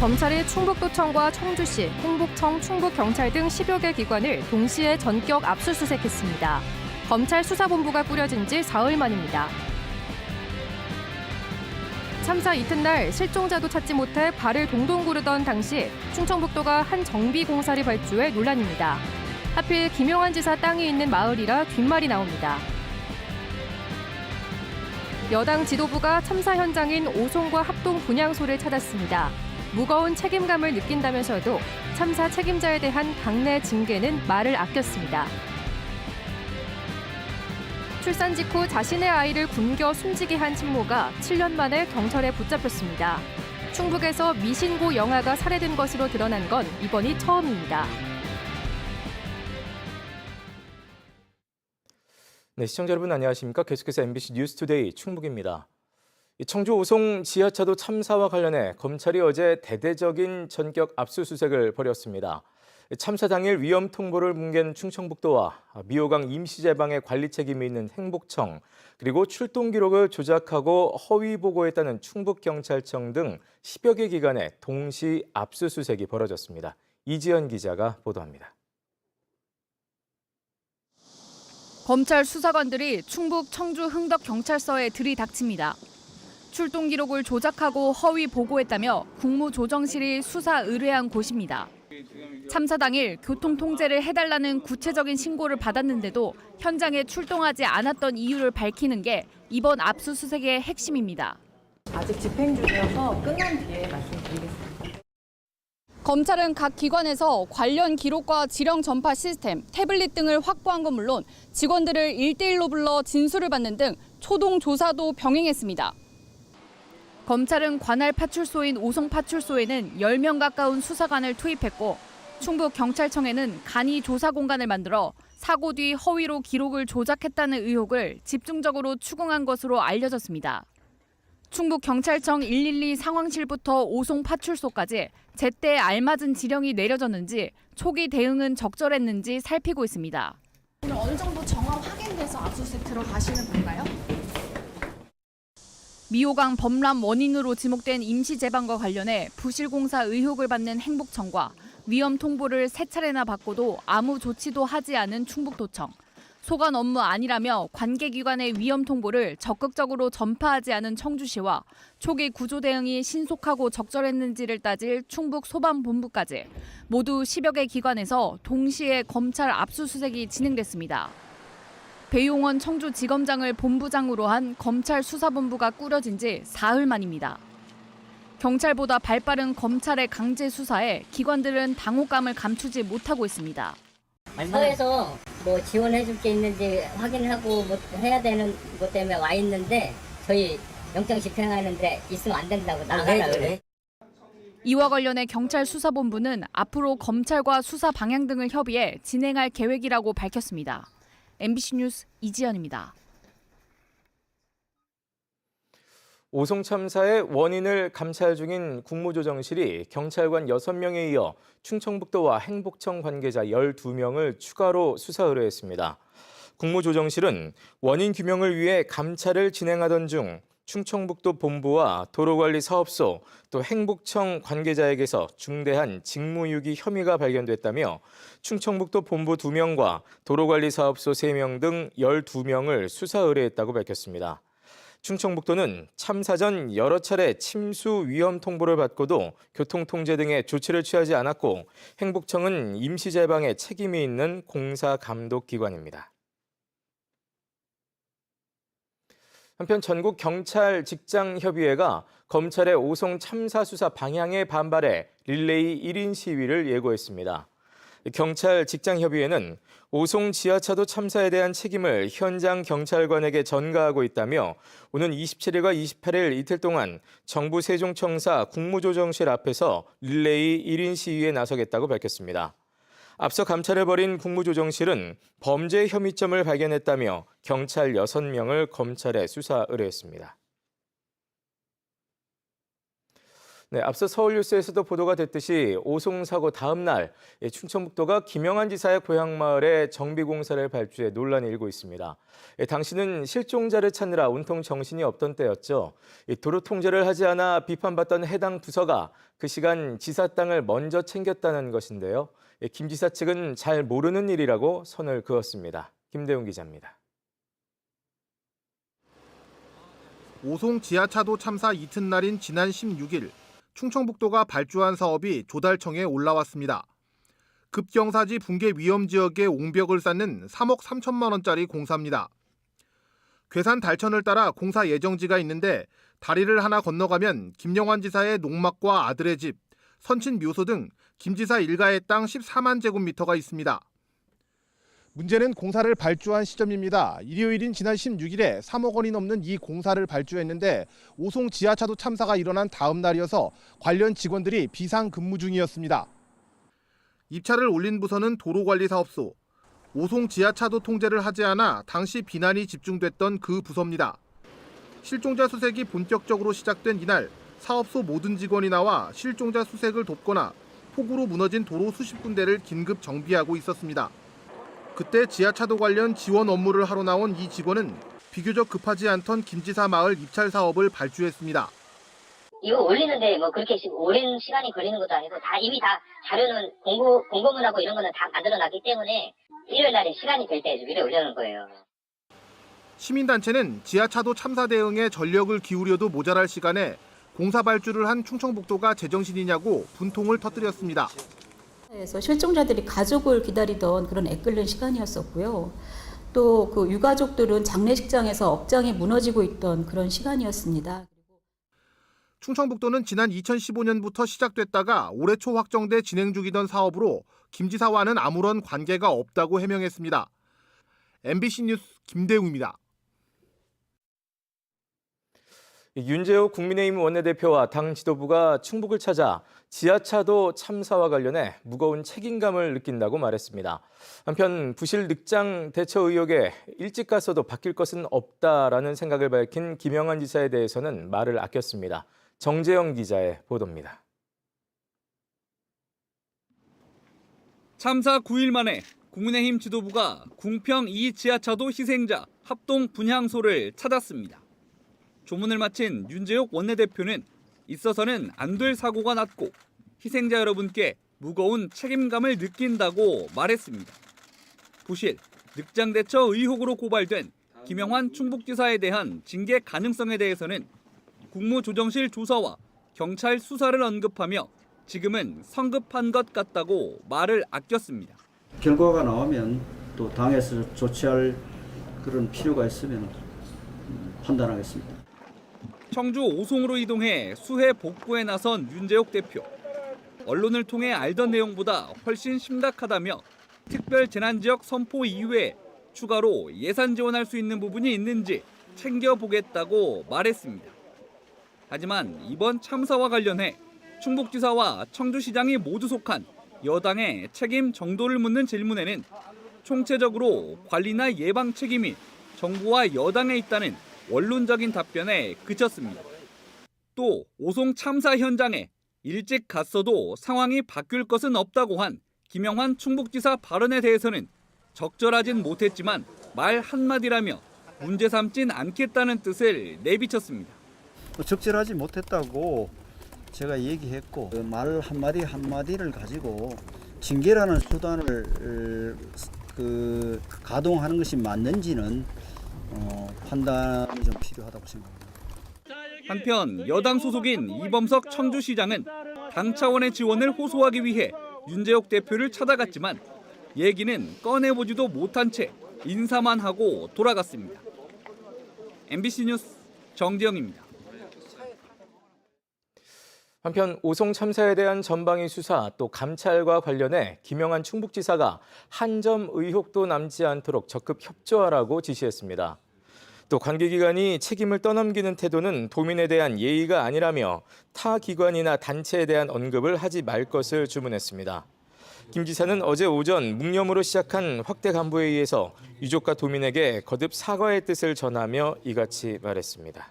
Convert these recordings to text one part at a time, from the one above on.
검찰이 충북도청과 청주시, 행복청, 충북경찰 등 10여 개 기관을 동시에 전격 압수수색했습니다. 검찰 수사본부가 꾸려진 지 사흘 만입니다. 참사 이튿날 실종자도 찾지 못해 발을 동동 구르던 당시 충청북도가 한 정비공사를 발주해 논란입니다. 하필 김용한 지사 땅이 있는 마을이라 뒷말이 나옵니다. 여당 지도부가 참사 현장인 오송과 합동 분향소를 찾았습니다. 무거운 책임감을 느낀다면서도 참사 책임자에 대한 당내 징계는 말을 아꼈습니다. 출산 직후 자신의 아이를 굶겨 숨지게 한 친모가 7년 만에 경찰에 붙잡혔습니다. 충북에서 미신고 영아가 살해된 것으로 드러난 건 이번이 처음입니다. 네, 시청자 여러분 안녕하십니까? 계속해서 MBC 뉴스투데이 충북입니다. 청주 오송 지하차도 참사와 관련해 검찰이 어제 대대적인 전격 압수수색을 벌였습니다. 참사 당일 위험 통보를 뭉갠 충청북도와 미호강 임시제방의 관리 책임이 있는 행복청, 그리고 출동 기록을 조작하고 허위 보고했다는 충북경찰청 등 10여 개 기관의 동시 압수수색이 벌어졌습니다. 이지연 기자가 보도합니다. 검찰 수사관들이 충북 청주 흥덕경찰서에 들이닥칩니다. 출동 기록을 조작하고 허위 보고했다며 국무조정실이 수사 의뢰한 곳입니다. 참사 당일 교통 통제를 해달라는 구체적인 신고를 받았는데도 현장에 출동하지 않았던 이유를 밝히는 게 이번 압수수색의 핵심입니다. 아직 집행 중이어서 끝난 뒤에 말씀드리겠습니다. 검찰은 각 기관에서 관련 기록과 지령 전파 시스템, 태블릿 등을 확보한 건 물론 직원들을 1대1로 불러 진술을 받는 등 초동 조사도 병행했습니다. 검찰은 관할 파출소인 오송 파출소에는 10명 가까운 수사관을 투입했고 충북경찰청에는 간이 조사 공간을 만들어 사고 뒤 허위로 기록을 조작했다는 의혹을 집중적으로 추궁한 것으로 알려졌습니다. 충북경찰청 112 상황실부터 오송 파출소까지 제때 알맞은 지령이 내려졌는지 초기 대응은 적절했는지 살피고 있습니다. 오늘 어느 정도 정황 확인돼서 압수수색 들어가시는 건가요? 미호강 범람 원인으로 지목된 임시제방과 관련해 부실공사 의혹을 받는 행복청과 위험 통보를 3차례나 받고도 아무 조치도 하지 않은 충북도청, 소관 업무 아니라며 관계기관의 위험 통보를 적극적으로 전파하지 않은 청주시와 초기 구조 대응이 신속하고 적절했는지를 따질 충북소방본부까지 모두 10여 개 기관에서 동시에 검찰 압수수색이 진행됐습니다. 배용원 청주지검장을 본부장으로 한 검찰 수사본부가 꾸려진 지 사흘 만입니다. 경찰보다 발빠른 검찰의 강제 수사에 기관들은 당혹감을 감추지 못하고 있습니다. 사회에서 뭐 지원해줄 게 있는지 확인하고 뭐 해야 되는 것 때문에 와 있는데 저희 영장 집행하는데 있으면 안 된다고 나가라 그래. 이와 관련해 경찰 수사본부는 앞으로 검찰과 수사 방향 등을 협의해 진행할 계획이라고 밝혔습니다. MBC 뉴스 이지연입니다. 오송 참사의 원인을 감찰 중인 국무조정실이 경찰관 6명에 이어 충청북도와 행복청 관계자 12명을 추가로 수사 의뢰했습니다. 국무조정실은 원인 규명을 위해 감찰을 진행하던 중 충청북도 본부와 도로관리사업소 또 행복청 관계자에게서 중대한 직무유기 혐의가 발견됐다며 충청북도 본부 2명과 도로관리사업소 3명 등 12명을 수사 의뢰했다고 밝혔습니다. 충청북도는 참사 전 여러 차례 침수 위험 통보를 받고도 교통통제 등의 조치를 취하지 않았고 행복청은 임시제방에 책임이 있는 공사감독기관입니다. 한편 전국경찰직장협의회가 검찰의 오송 참사 수사 방향에 반발해 릴레이 1인 시위를 예고했습니다. 경찰 직장협의회는 오송 지하차도 참사에 대한 책임을 현장 경찰관에게 전가하고 있다며 오는 27일과 28일 이틀 동안 정부 세종청사 국무조정실 앞에서 릴레이 1인 시위에 나서겠다고 밝혔습니다. 앞서 감찰을 벌인 국무조정실은 범죄 혐의점을 발견했다며 경찰 6명을 검찰에 수사 의뢰했습니다. 네, 앞서 서울뉴스에서도 보도가 됐듯이 오송 사고 다음 날 충청북도가 김영한 지사의 고향 마을에 정비 공사를 발주해 논란이 일고 있습니다. 당시는 실종자를 찾느라 온통 정신이 없던 때였죠. 도로 통제를 하지 않아 비판받던 해당 부서가 그 시간 지사 땅을 먼저 챙겼다는 것인데요. 김 지사 측은 잘 모르는 일이라고 선을 그었습니다. 김대웅 기자입니다. 오송 지하차도 참사 이튿날인 지난 16일 충청북도가 발주한 사업이 조달청에 올라왔습니다. 급경사지 붕괴 위험 지역에 옹벽을 쌓는 3억 3천만 원짜리 공사입니다. 괴산 달천을 따라 공사 예정지가 있는데 다리를 하나 건너가면 김영환 지사의 농막과 아들의 집, 선친 묘소 등 김 지사 일가의 땅 14만 제곱미터가 있습니다. 문제는 공사를 발주한 시점입니다. 일요일인 지난 16일에 3억 원이 넘는 이 공사를 발주했는데 오송 지하차도 참사가 일어난 다음 날이어서 관련 직원들이 비상 근무 중이었습니다. 입찰을 올린 부서는 도로관리사업소, 오송 지하차도 통제를 하지 않아 당시 비난이 집중됐던 그 부서입니다. 실종자 수색이 본격적으로 시작된 이날 사업소 모든 직원이 나와 실종자 수색을 돕거나 폭우로 무너진 도로 수십 군데를 긴급 정비하고 있었습니다. 그때 지하차도 관련 지원 업무를 하러 나온 이 직원은 비교적 급하지 않던 김지사 마을 입찰 사업을 발주했습니다. 이거 올리는데 뭐 그렇게 오랜 시간이 걸리는 것도 아니고 이미 다 자료는 공고문하고 이런 거는 다 만들어놨기 때문에 일요일 날에 시간이 될 때 위로 올려놓은 거예요. 시민단체는 지하차도 참사 대응에 전력을 기울여도 모자랄 시간에 공사 발주를 한 충청북도가 제정신이냐고 분통을 터뜨렸습니다. 그래서 실종자들이 가족을 기다리던 그런 애끓는 시간이었었고요. 또 그 유가족들은 장례식장에서 업장이 무너지고 있던 그런 시간이었습니다. 충청북도는 지난 2015년부터 시작됐다가 올해 초 확정돼 진행 중이던 사업으로 김 지사와는 아무런 관계가 없다고 해명했습니다. MBC 뉴스 김대웅입니다. 윤재욱 국민의힘 원내대표와 당 지도부가 충북을 찾아 지하차도 참사와 관련해 무거운 책임감을 느낀다고 말했습니다. 한편 부실 늑장 대처 의혹에 일찍 갔어도 바뀔 것은 없다라는 생각을 밝힌 김영한 지사에 대해서는 말을 아꼈습니다. 정재영 기자의 보도입니다. 참사 9일 만에 국민의힘 지도부가 궁평 2 지하차도 희생자 합동 분향소를 찾았습니다. 조문을 마친 윤재욱 원내대표는 있어서는 안 될 사고가 났고 희생자 여러분께 무거운 책임감을 느낀다고 말했습니다. 부실, 늑장 대처 의혹으로 고발된 김영환 충북지사에 대한 징계 가능성에 대해서는 국무조정실 조사와 경찰 수사를 언급하며 지금은 성급한 것 같다고 말을 아꼈습니다. 결과가 나오면 또 당에서 조치할 그런 필요가 있으면 판단하겠습니다. 청주 오송으로 이동해 수해 복구에 나선 윤재욱 대표. 언론을 통해 알던 내용보다 훨씬 심각하다며 특별 재난지역 선포 이후에 추가로 예산 지원할 수 있는 부분이 있는지 챙겨보겠다고 말했습니다. 하지만 이번 참사와 관련해 충북지사와 청주시장이 모두 속한 여당의 책임 정도를 묻는 질문에는 총체적으로 관리나 예방 책임이 정부와 여당에 있다는 원론적인 답변에 그쳤습니다. 또 오송 참사 현장에 일찍 갔어도 상황이 바뀔 것은 없다고 한 김영환 충북지사 발언에 대해서는 적절하진 못했지만 말 한마디라며 문제 삼진 않겠다는 뜻을 내비쳤습니다. 적절하지 못했다고 제가 얘기했고 말 한마디 한마디를 가지고 징계라는 수단을 가동하는 것이 맞는지는 판단이 좀 필요하다고 생각합니다. 한편 여당 소속인 이범석 청주시장은 당 차원의 지원을 호소하기 위해 윤재욱 대표를 찾아갔지만 얘기는 꺼내보지도 못한 채 인사만 하고 돌아갔습니다. MBC 뉴스 정재영입니다. 한편 오송 참사에 대한 전방위 수사 또 감찰과 관련해 김영한 충북지사가 한 점 의혹도 남지 않도록 적극 협조하라고 지시했습니다. 또 관계기관이 책임을 떠넘기는 태도는 도민에 대한 예의가 아니라며 타 기관이나 단체에 대한 언급을 하지 말 것을 주문했습니다. 김 지사는 어제 오전 묵념으로 시작한 확대 간부회의에서 유족과 도민에게 거듭 사과의 뜻을 전하며 이같이 말했습니다.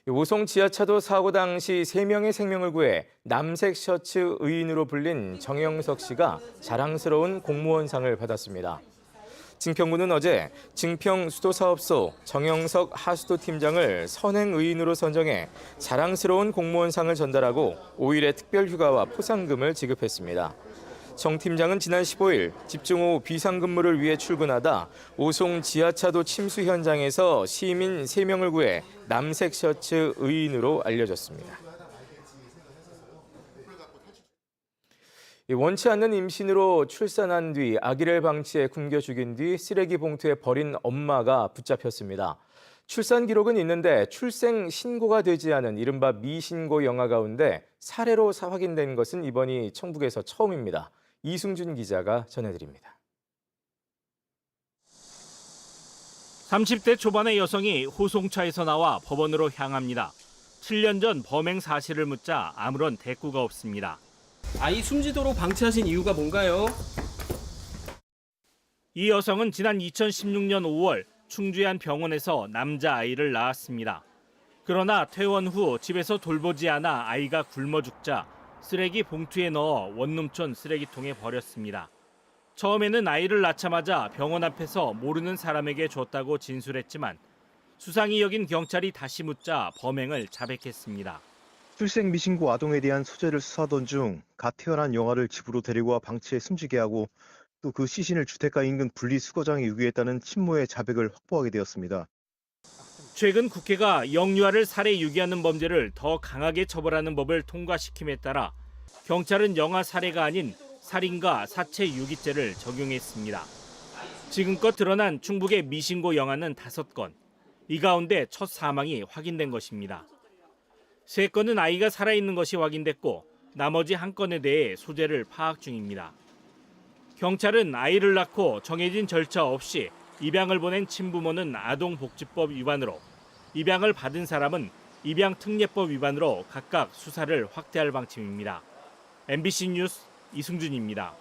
오송 지하차도 사고 당시 3명의 생명을 구해 남색 셔츠 의인으로 불린 정영석 씨가 자랑스러운 공무원상을 받았습니다. 증평구는 어제 증평 수도사업소 정영석 하수도 팀장을 선행 의인으로 선정해 자랑스러운 공무원상을 전달하고 5일의 특별휴가와 포상금을 지급했습니다. 정 팀장은 지난 15일 집중 후 비상근무를 위해 출근하다 오송 지하차도 침수 현장에서 시민 3명을 구해 남색 셔츠 의인으로 알려졌습니다. 원치 않는 임신으로 출산한 뒤 아기를 방치해 굶겨 죽인 뒤 쓰레기 봉투에 버린 엄마가 붙잡혔습니다. 출산 기록은 있는데 출생 신고가 되지 않은 이른바 미신고 영아 가운데 사례로 확인된 것은 이번이 청북에서 처음입니다. 이승준 기자가 전해드립니다. 30대 초반의 여성이 호송차에서 나와 법원으로 향합니다. 7년 전 범행 사실을 묻자 아무런 대꾸가 없습니다. 아이 숨지도록 방치하신 이유가 뭔가요? 이 여성은 지난 2016년 5월 충주의 한 병원에서 남자아이를 낳았습니다. 그러나 퇴원 후 집에서 돌보지 않아 아이가 굶어 죽자 쓰레기 봉투에 넣어 원룸촌 쓰레기통에 버렸습니다. 처음에는 아이를 낳자마자 병원 앞에서 모르는 사람에게 줬다고 진술했지만 수상히 여긴 경찰이 다시 묻자 범행을 자백했습니다. 출생 미신고 아동에 대한 소재를 수사하던 중 갓 태어난 영아를 집으로 데리고 와 방치해 숨지게 하고 또 그 시신을 주택가 인근 분리수거장에 유기했다는 친모의 자백을 확보하게 되었습니다. 최근 국회가 영유아를 살해 유기하는 범죄를 더 강하게 처벌하는 법을 통과시킴에 따라 경찰은 영아 살해가 아닌 살인과 사체 유기죄를 적용했습니다. 지금껏 드러난 충북의 미신고 영아는 5건, 이 가운데 첫 사망이 확인된 것입니다. 3건은 아이가 살아있는 것이 확인됐고 나머지 1건에 대해 소재를 파악 중입니다. 경찰은 아이를 낳고 정해진 절차 없이 입양을 보낸 친부모는 아동복지법 위반으로, 입양을 받은 사람은 입양특례법 위반으로 각각 수사를 확대할 방침입니다. MBC 뉴스 이승준입니다.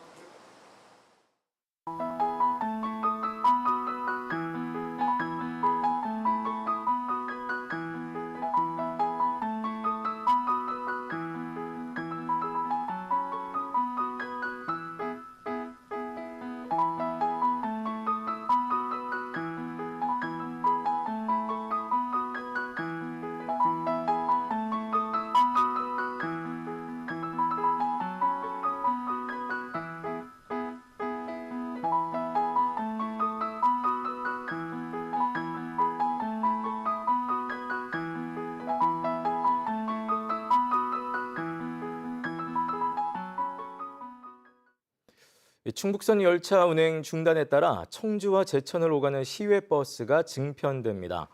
충북선 열차 운행 중단에 따라 청주와 제천을 오가는 시외버스가 증편됩니다.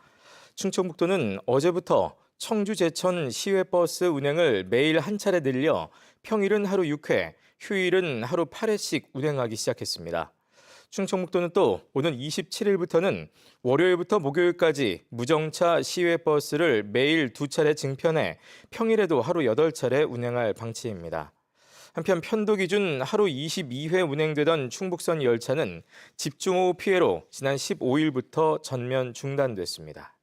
충청북도는 어제부터 청주 제천 시외버스 운행을 매일 한 차례 늘려 평일은 하루 6회, 휴일은 하루 8회씩 운행하기 시작했습니다. 충청북도는 또 오는 27일부터는 월요일부터 목요일까지 무정차 시외버스를 매일 2차례 증편해 평일에도 하루 8차례 운행할 방침입니다. 한편 편도 기준 하루 22회 운행되던 충북선 열차는 집중호우 피해로 지난 15일부터 전면 중단됐습니다.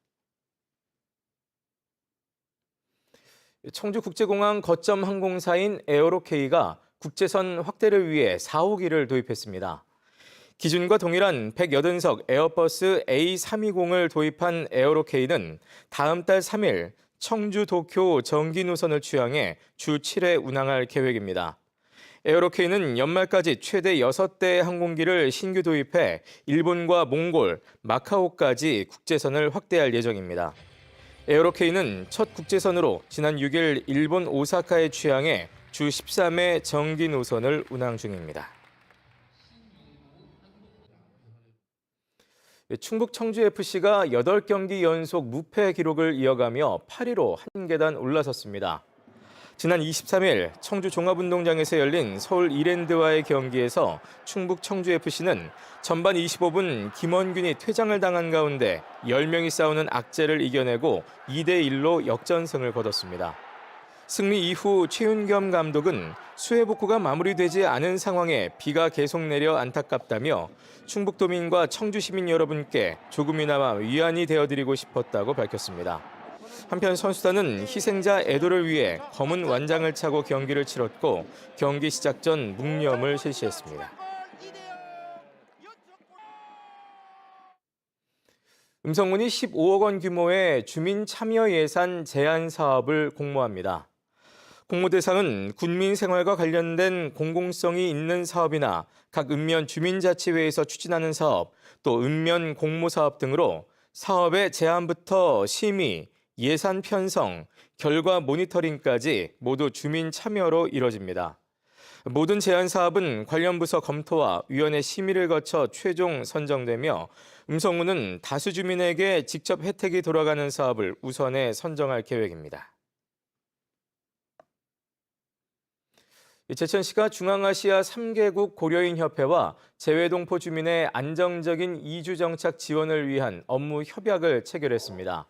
청주국제공항 거점 항공사인 에어로케이가 국제선 확대를 위해 4호기를 도입했습니다. 기준과 동일한 180석 에어버스 A320을 도입한 에어로케이는 다음 달 3일 청주 도쿄 정기 노선을 취항해 주 7회 운항할 계획입니다. 에어로케이는 연말까지 최대 6대의 항공기를 신규 도입해 일본과 몽골, 마카오까지 국제선을 확대할 예정입니다. 에어로케이는 첫 국제선으로 지난 6일 일본 오사카에 취항해 주 13회 정기 노선을 운항 중입니다. 충북 청주FC가 8경기 연속 무패 기록을 이어가며 8위로 한 계단 올라섰습니다. 지난 23일 청주 종합운동장에서 열린 서울 이랜드와의 경기에서 충북 청주FC는 전반 25분 김원균이 퇴장을 당한 가운데 10명이 싸우는 악재를 이겨내고 2대1로 역전승을 거뒀습니다. 승리 이후 최윤겸 감독은 수해 복구가 마무리되지 않은 상황에 비가 계속 내려 안타깝다며 충북도민과 청주 시민 여러분께 조금이나마 위안이 되어드리고 싶었다고 밝혔습니다. 한편 선수단은 희생자 애도를 위해 검은 완장을 차고 경기를 치렀고 경기 시작 전 묵념을 실시했습니다. 음성군이 15억 원 규모의 주민 참여 예산 제한 사업을 공모합니다. 공모 대상은 군민 생활과 관련된 공공성이 있는 사업이나 각 읍면 주민자치회에서 추진하는 사업, 또 읍면 공모사업 등으로 사업의 제안부터 심의, 예산 편성, 결과 모니터링까지 모두 주민 참여로 이뤄집니다. 모든 제안 사업은 관련 부서 검토와 위원회 심의를 거쳐 최종 선정되며 음성군은 다수 주민에게 직접 혜택이 돌아가는 사업을 우선에 선정할 계획입니다. 제천시가 중앙아시아 3개국 고려인 협회와 재외동포 주민의 안정적인 이주 정착 지원을 위한 업무 협약을 체결했습니다.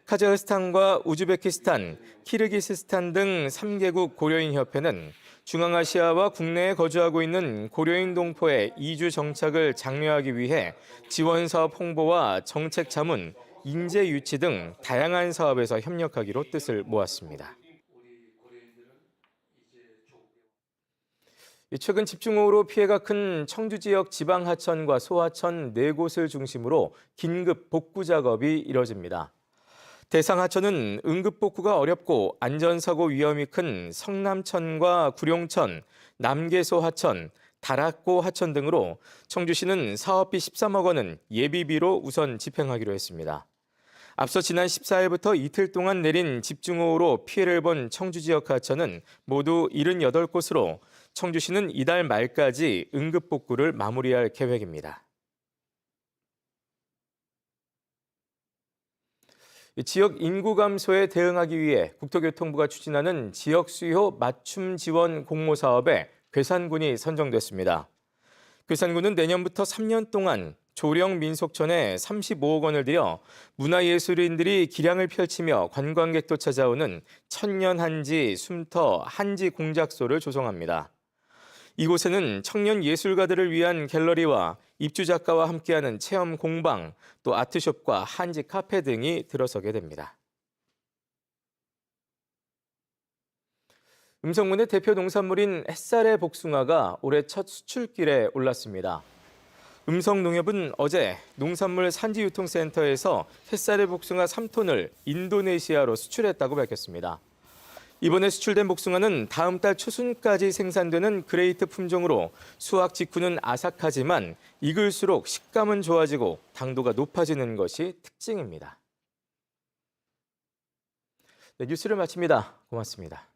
카자흐스탄과 우즈베키스탄, 키르기스스탄 등 3개국 고려인 협회는 중앙아시아와 국내에 거주하고 있는 고려인 동포의 이주 정착을 장려하기 위해 지원 사업 홍보와 정책 자문, 인재 유치 등 다양한 사업에서 협력하기로 뜻을 모았습니다. 최근 집중호우로 피해가 큰 청주 지역 지방 하천과 소하천 4곳을 중심으로 긴급 복구 작업이 이뤄집니다. 대상 하천은 응급 복구가 어렵고 안전사고 위험이 큰 성남천과 구룡천, 남계소 하천, 다락고 하천 등으로 청주시는 사업비 13억 원은 예비비로 우선 집행하기로 했습니다. 앞서 지난 14일부터 이틀 동안 내린 집중호우로 피해를 본 청주 지역 하천은 모두 78곳으로 청주시는 이달 말까지 응급 복구를 마무리할 계획입니다. 지역 인구 감소에 대응하기 위해 국토교통부가 추진하는 지역 수요 맞춤 지원 공모 사업에 괴산군이 선정됐습니다. 괴산군은 내년부터 3년 동안 조령 민속촌에 35억 원을 들여 문화예술인들이 기량을 펼치며 관광객도 찾아오는 천년한지 숨터 한지 공작소를 조성합니다. 이곳에는 청년 예술가들을 위한 갤러리와 입주 작가와 함께하는 체험 공방, 또 아트숍과 한지 카페 등이 들어서게 됩니다. 음성군의 대표 농산물인 햇살의 복숭아가 올해 첫 수출길에 올랐습니다. 음성농협은 어제 농산물 산지유통센터에서 햇살의 복숭아 3톤을 인도네시아로 수출했다고 밝혔습니다. 이번에 수출된 복숭아는 다음 달 초순까지 생산되는 그레이트 품종으로 수확 직후는 아삭하지만 익을수록 식감은 좋아지고 당도가 높아지는 것이 특징입니다. 네, 뉴스를 마칩니다. 고맙습니다.